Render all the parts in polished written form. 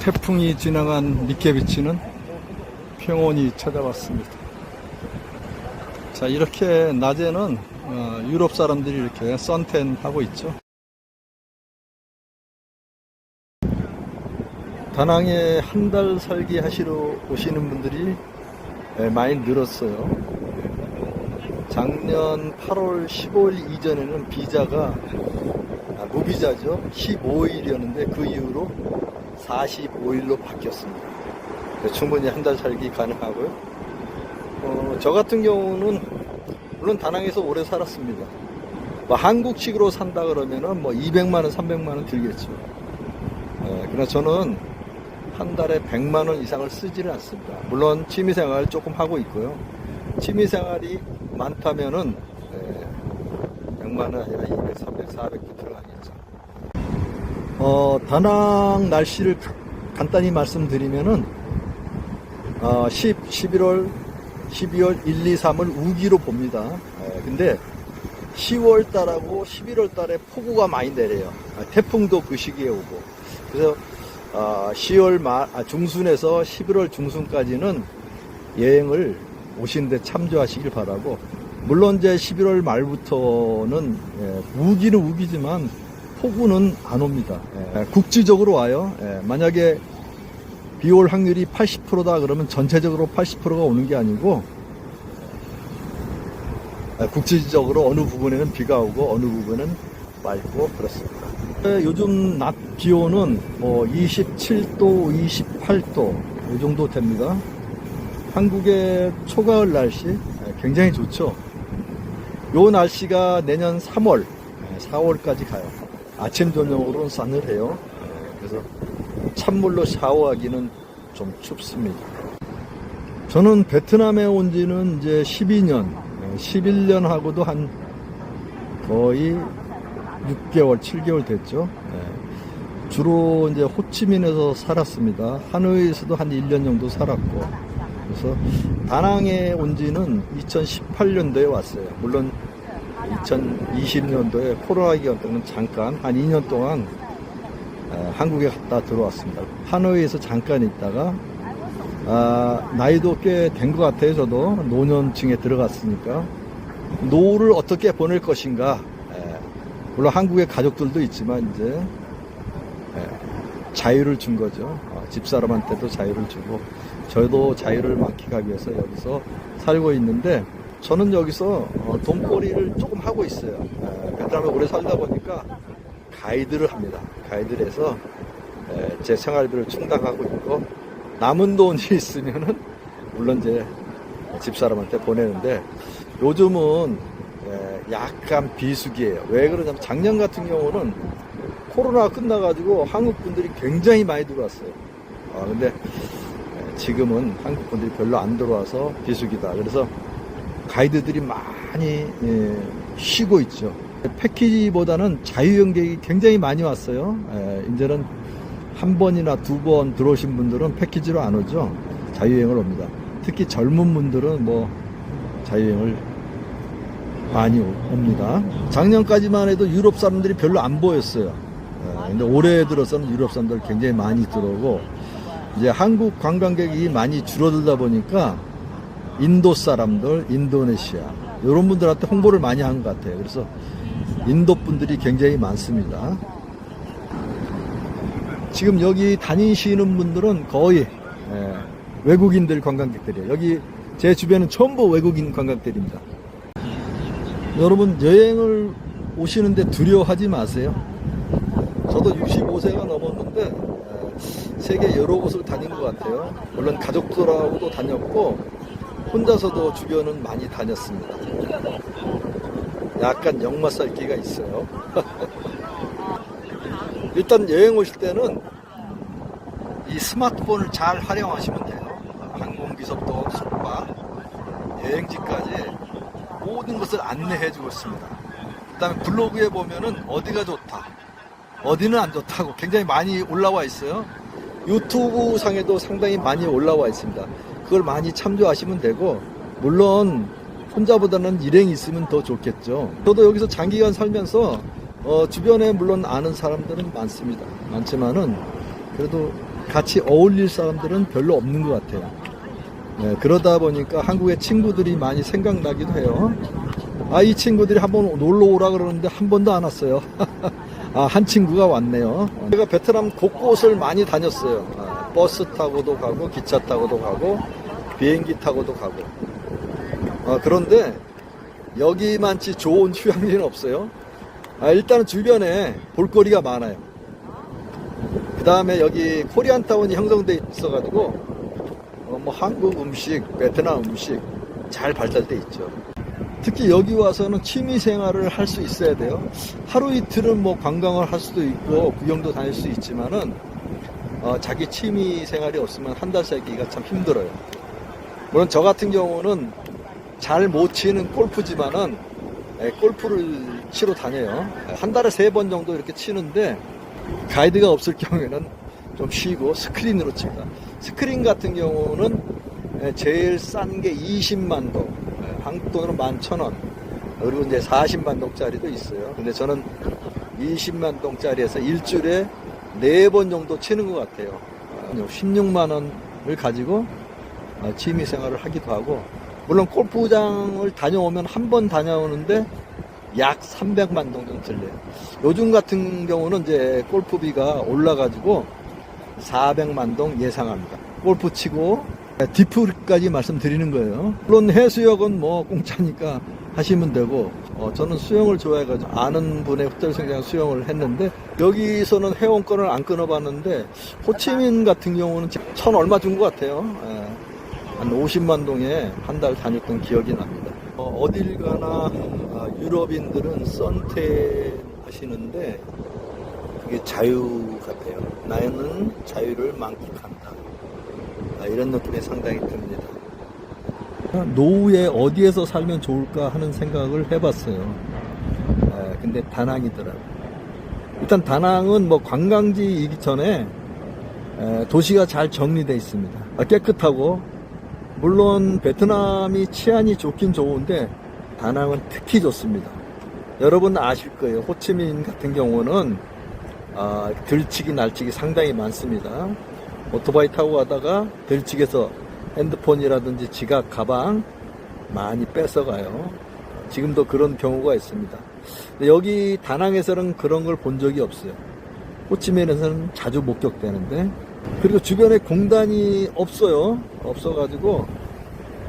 태풍이 지나간 미케비치는 평온히 찾아왔습니다. 자, 이렇게 낮에는 유럽 사람들이 이렇게 선탠 하고 있죠. 다낭에 한 달 살기 하시러 오시는 분들이 많이 늘었어요. 작년 8월 15일 이전에는 비자가 무비자죠. 15일이었는데 그 이후로 45일로 바뀌었습니다. 충분히 한 달 살기 가능하고요. 저 같은 경우는 물론 다낭에서 오래 살았습니다. 뭐 한국식으로 산다 그러면은 뭐 200만원, 300만원 들겠죠. 그러나 저는 한 달에 100만원 이상을 쓰지는 않습니다. 물론 취미생활 조금 하고 있고요. 취미생활이 많다면은 100만원 아니라 200, 300, 400도 들어가겠죠. 다낭 날씨를 간단히 말씀드리면은 11월, 12월, 1, 2, 3을 우기로 봅니다. 근데 10월 달하고 11월 달에 폭우가 많이 내려요. 태풍도 그 시기에 오고. 그래서 10월 중순에서 11월 중순까지는 여행을 오시는데 참조하시길 바라고, 물론 이제 11월 말부터는 우기는 우기지만 폭우는 안 옵니다. 국지적으로 와요. 만약에 비 올 확률이 80%다 그러면 전체적으로 80%가 오는 게 아니고 국지적으로 어느 부분에는 비가 오고 어느 부분은 맑고 그렇습니다. 요즘 낮 기온은 뭐 27도, 28도 이 정도 됩니다. 한국의 초가을 날씨 굉장히 좋죠. 요 날씨가 내년 3월, 4월까지 가요. 아침 저녁으로는 싸늘해요. 그래서 찬물로 샤워하기는 좀 춥습니다. 저는 베트남에 온 지는 이제 12년, 11년 하고도 한 거의 6개월, 7개월 됐죠. 주로 이제 호치민에서 살았습니다. 하노이에서도 한 1년 정도 살았고. 그래서 다낭에 온 지는 2018년도에 왔어요. 물론 2020년도에 코로나 기간 때는 잠깐 한 2년 동안 한국에 갔다 들어왔습니다. 하노이에서 잠깐 있다가 나이도 꽤 된 것 같아요. 저도 노년층에 들어갔으니까 노후를 어떻게 보낼 것인가. 물론 한국에 가족들도 있지만 이제 자유를 준 거죠. 집사람한테도 자유를 주고 저도 자유를 만끽하기 위해서 여기서 살고 있는데, 저는 여기서 돈벌이를 조금 하고 있어요. 베트남에 오래 살다 보니까 가이드를 합니다. 가이드를 해서 제 생활비를 충당하고 있고, 남은 돈이 있으면은 물론 이제 집사람한테 보내는데, 요즘은 약간 비수기예요. 왜 그러냐면 작년 같은 경우는 코로나가 끝나가지고 한국 분들이 굉장히 많이 들어왔어요. 근데 지금은 한국 분들이 별로 안 들어와서 비수기다. 그래서 가이드들이 많이 쉬고 있죠. 패키지보다는 자유여행객이 굉장히 많이 왔어요. 이제는 한 번이나 두 번 들어오신 분들은 패키지로 안 오죠. 자유여행을 옵니다. 특히 젊은 분들은 뭐 자유여행을 많이 옵니다. 작년까지만 해도 유럽 사람들이 별로 안 보였어요. 근데 올해 들어서는 유럽 사람들 굉장히 많이 들어오고, 이제 한국 관광객이 많이 줄어들다 보니까 인도 사람들, 인도네시아 이런 분들한테 홍보를 많이 한 것 같아요. 그래서 인도 분들이 굉장히 많습니다. 지금 여기 다니시는 분들은 거의 외국인들 관광객들이에요. 여기 제 주변은 전부 외국인 관광객들입니다. 여러분, 여행을 오시는데 두려워하지 마세요. 저도 65세가 넘었는데 세계 여러 곳을 다닌 것 같아요. 물론 가족들하고도 다녔고 혼자서도 주변은 많이 다녔습니다. 약간 역마살기가 있어요. 일단 여행 오실 때는 이 스마트폰을 잘 활용하시면 돼요. 항공기서부터 숙박, 여행지까지 모든 것을 안내해주고 있습니다. 그 다음에 블로그에 보면은 어디가 좋다, 어디는 안 좋다고 굉장히 많이 올라와 있어요. 유튜브 상에도 상당히 많이 올라와 있습니다. 그걸 많이 참조하시면 되고, 물론 혼자보다는 일행이 있으면 더 좋겠죠. 저도 여기서 장기간 살면서 주변에 물론 아는 사람들은 많습니다만은 그래도 같이 어울릴 사람들은 별로 없는 것 같아요. 네, 그러다 보니까 한국의 친구들이 많이 생각나기도 해요. 이 친구들이 한번 놀러 오라 그러는데 한 번도 안 왔어요. 한 친구가 왔네요. 제가 베트남 곳곳을 많이 다녔어요. 버스 타고도 가고, 기차 타고도 가고, 비행기 타고도 가고. 그런데 여기만치 좋은 휴양지는 없어요. 일단은 주변에 볼거리가 많아요. 그 다음에 여기 코리안타운이 형성돼 있어가지고 뭐 한국 음식, 베트남 음식 잘 발달돼 있죠. 특히 여기 와서는 취미 생활을 할 수 있어야 돼요. 하루 이틀은 뭐 관광을 할 수도 있고 구경도 다닐 수 있지만은 자기 취미 생활이 없으면 한 달 살기가 참 힘들어요. 물론 저 같은 경우는 잘 못 치는 골프지만은 골프를 치러 다녀요. 한 달에 3번 정도 이렇게 치는데 가이드가 없을 경우에는 좀 쉬고 스크린으로 칩니다. 스크린 같은 경우는 제일 싼 게 20만 동, 한국 돈으로 11,000원. 그리고 이제 40만 동짜리도 있어요. 근데 저는 20만 동짜리에서 일주일에 4번 정도 치는 것 같아요. 16만 원을 가지고 취미 생활을 하기도 하고, 물론 골프장을 다녀오면 한 번 다녀오는데 약 300만 동 정도 들려요. 요즘 같은 경우는 이제 골프비가 올라가지고 400만 동 예상합니다. 골프 치고 디프까지 말씀드리는 거예요. 물론 해수욕은 뭐 공짜니까 하시면 되고, 저는 수영을 좋아해가지고 아는 분의 호텔 생장 수영을 했는데, 여기서는 회원권을 안 끊어봤는데 호치민 같은 경우는 1,000 얼마 준 것 같아요. 한 50만 동에 한 달 다녔던 기억이 납니다. 어딜 가나 유럽인들은 선택 하시는데 그게 자유 같아요. 나는 자유를 만끽한다. 이런 느낌이 상당히 듭니다. 노후에 어디에서 살면 좋을까 하는 생각을 해봤어요. 근데 다낭이더라고요. 일단 다낭은 뭐 관광지이기 전에 도시가 잘 정리되어 있습니다. 깨끗하고, 물론 베트남이 치안이 좋긴 좋은데 다낭은 특히 좋습니다. 여러분 아실 거예요. 호치민 같은 경우는 들치기 날치기 상당히 많습니다. 오토바이 타고 가다가 들치기에서 핸드폰이라든지 지갑, 가방 많이 뺏어가요. 지금도 그런 경우가 있습니다. 근데 여기 다낭에서는 그런 걸 본 적이 없어요. 호치민에서는 자주 목격되는데, 그리고 주변에 공단이 없어가지고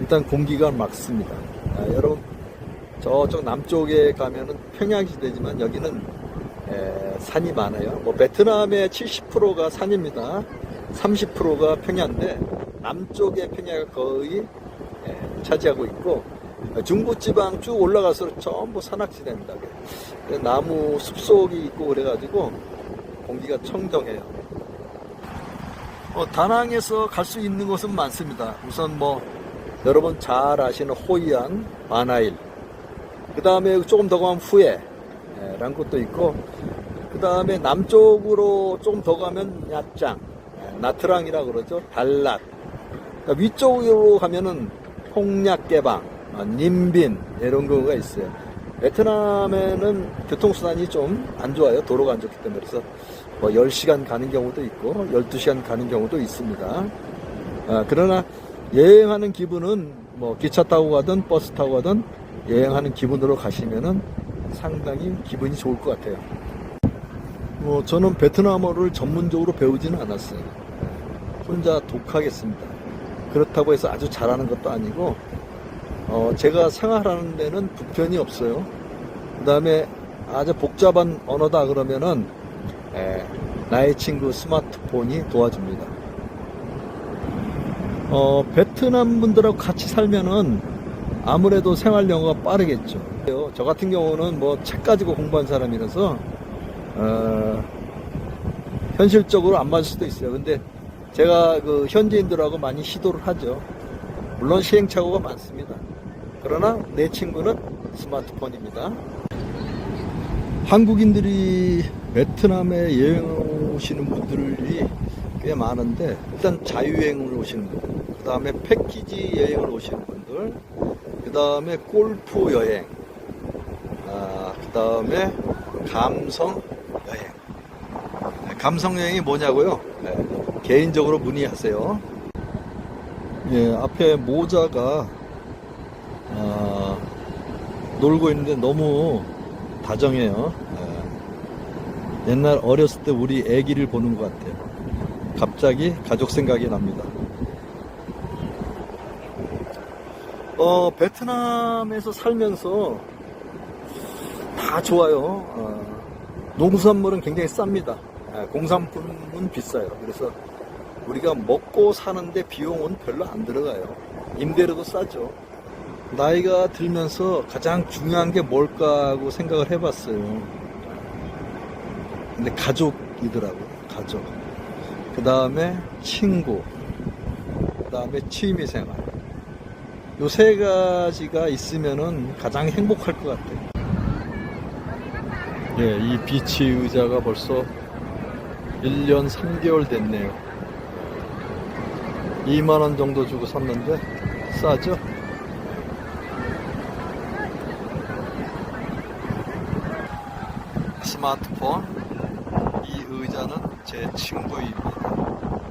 일단 공기가 맑습니다. 여러분 저쪽 남쪽에 가면은 평양시대지만 여기는 산이 많아요. 뭐 베트남의 70%가 산입니다. 30%가 평야인데 남쪽의 평야가 거의 차지하고 있고, 중부지방 쭉 올라가서 전부 산악지대입니다. 나무 숲속이 있고 그래가지고 공기가 청정해요. 다낭에서 갈 수 있는 곳은 많습니다. 우선 뭐 여러분 잘 아시는 호이안, 바나일, 그 다음에 조금 더 가면 후에라는 곳도 있고, 그 다음에 남쪽으로 조금 더 가면 야짱, 나트랑이라 그러죠. 달랏. 그러니까 위쪽으로 가면은 홍략개방, 님빈 이런 경우가 있어요. 베트남에는 교통수단이 좀 안 좋아요. 도로가 안 좋기 때문에. 그래서 뭐 10시간 가는 경우도 있고 12시간 가는 경우도 있습니다. 그러나 여행하는 기분은 뭐 기차 타고 가든 버스 타고 가든 여행하는 기분으로 가시면은 상당히 기분이 좋을 것 같아요. 저는 베트남어를 전문적으로 배우지는 않았어요. 혼자 독하겠습니다. 그렇다고 해서 아주 잘하는 것도 아니고, 제가 생활하는 데는 불편이 없어요. 그 다음에 아주 복잡한 언어다 그러면은 나의 친구 스마트폰이 도와줍니다. 베트남 분들하고 같이 살면은 아무래도 생활 영어가 빠르겠죠. 저 같은 경우는 뭐 책 가지고 공부한 사람이라서 현실적으로 안 맞을 수도 있어요. 근데 제가 그 현지인들하고 많이 시도를 하죠. 물론 시행착오가 많습니다. 그러나 내 친구는 스마트폰입니다. 한국인들이 베트남에 여행 오시는 분들이 꽤 많은데, 일단 자유여행을 오시는 분들, 그 다음에 패키지 여행을 오시는 분들, 그 다음에 골프 여행, 그 다음에 감성 여행. 감성 여행이 뭐냐고요? 개인적으로 문의하세요. 예, 앞에 모자가 놀고 있는데 너무 다정해요. 옛날 어렸을 때 우리 애기를 보는 것 같아요. 갑자기 가족 생각이 납니다. 베트남에서 살면서 다 좋아요. 농수산물은 굉장히 쌉니다. 공산품은 비싸요. 그래서 우리가 먹고 사는데 비용은 별로 안 들어가요. 임대료도 싸죠. 나이가 들면서 가장 중요한 게 뭘까 하고 생각을 해봤어요. 근데 가족이더라고요. 가족. 그 다음에 친구. 그 다음에 취미생활. 요 세 가지가 있으면은 가장 행복할 것 같아요. 예, 이 비치 의자가 벌써 1년 3개월 됐네요. 2만원 정도 주고 샀는데 싸죠? 스마트폰, 이 의자는 제 친구입니다.